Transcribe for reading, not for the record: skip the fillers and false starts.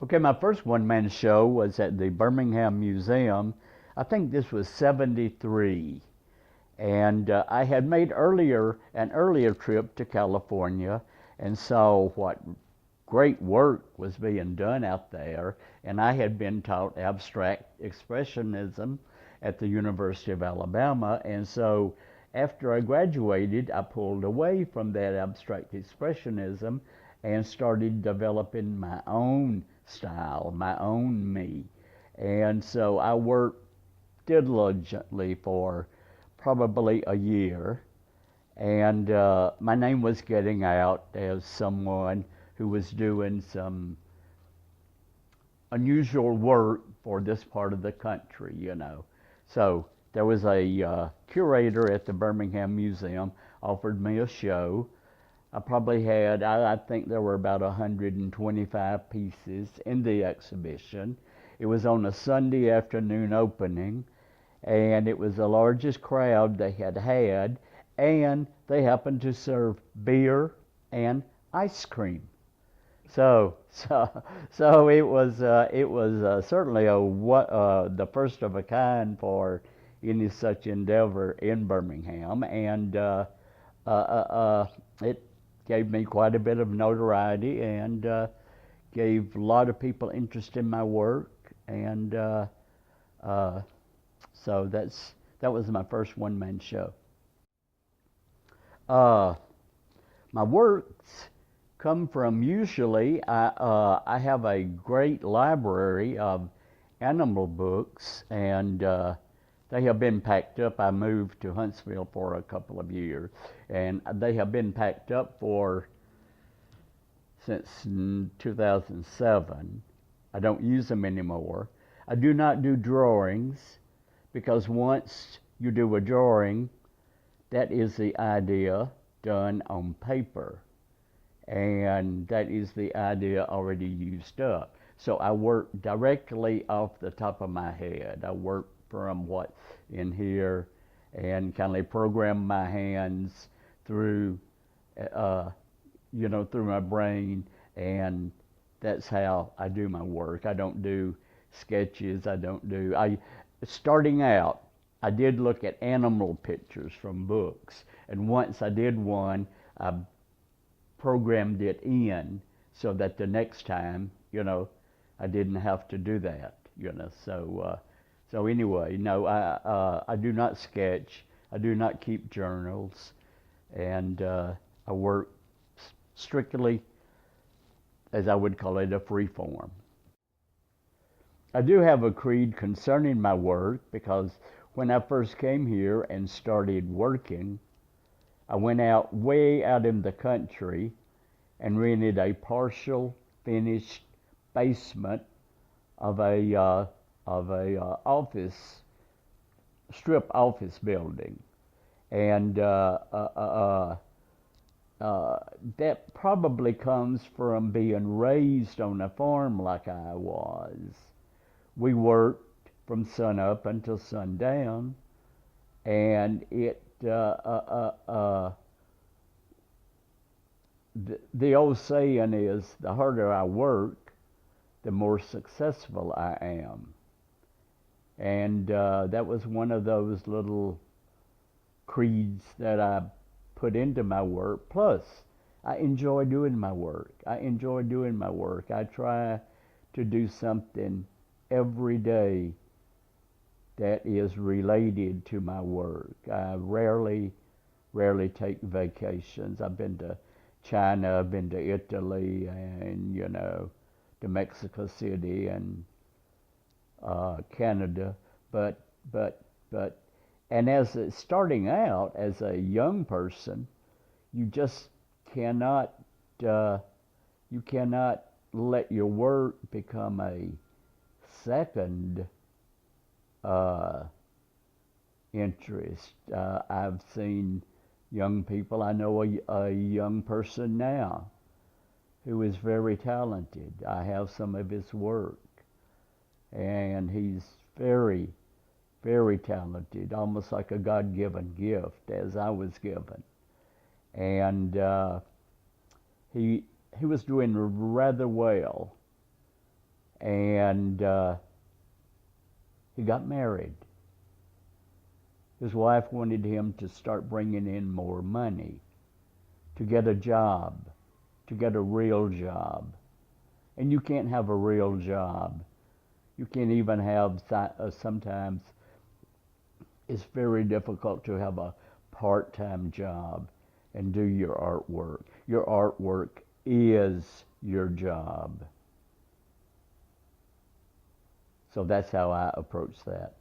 Okay, my first one-man show was at the Birmingham Museum. I think this was 73. And I had made an earlier trip to California and saw what great work was being done out there. And I had been taught abstract expressionism at the University of Alabama. And so after I graduated, I pulled away from that abstract expressionism and started developing my own style, my own me. And so I worked diligently for probably a year, and my name was getting out as someone who was doing some unusual work for this part of the country. So there was a curator at the Birmingham Museum offered me a show. I probably had, I think there were about 125 pieces in the exhibition. It was on a Sunday afternoon opening, and it was the largest crowd they had had, and they happened to serve beer and ice cream. So it was certainly the first of a kind for any such endeavor in Birmingham, and it gave me quite a bit of notoriety and gave a lot of people interest in my work, and uh, so that was my first one-man show. Uh, my works come from usually I have a great library of animal books, and they have been packed up. I moved to Huntsville for a couple of years, and they have been packed up for since 2007. I don't use them anymore. I do not do drawings because once you do a drawing, that is the idea done on paper, and that is the idea already used up. So I work directly off the top of my head. I work from what's in here and kind of program my hands through, uh, through my brain, and that's how I do my work. I don't do sketches. Starting out, I did look at animal pictures from books, and once I did one, I programmed it in so that the next time, I didn't have to do that. So anyway, no, I do not sketch. I do not keep journals, and I work strictly, as I would call it, a free form. I do have a creed concerning my work because when I first came here and started working, I went out way out in the country and rented a partial finished basement of a office strip office building, and that probably comes from being raised on a farm like I was. We worked from sun up until sundown, and the old saying is, the harder I work, the more successful I am. And that was one of those little creeds that I put into my work. Plus, I enjoy doing my work. I try to do something every day that is related to my work. I rarely take vacations. I've been to China, I've been to Italy, and to Mexico City and Canada, but but but and as starting out as a young person, you just cannot uh, you cannot let your work become a second uh, interest. I've seen young people. I know a young person now who is very talented. I have some of his work, and he's very, very talented, almost like a God-given gift, as I was given. And he he was doing rather well, and he got married. His wife wanted him to start bringing in more money, to get a job, to get a real job. And you can't have a real job. You can't even have, sometimes it's very difficult to have a part-time job and do your artwork. Your artwork is your job. So that's how I approach that.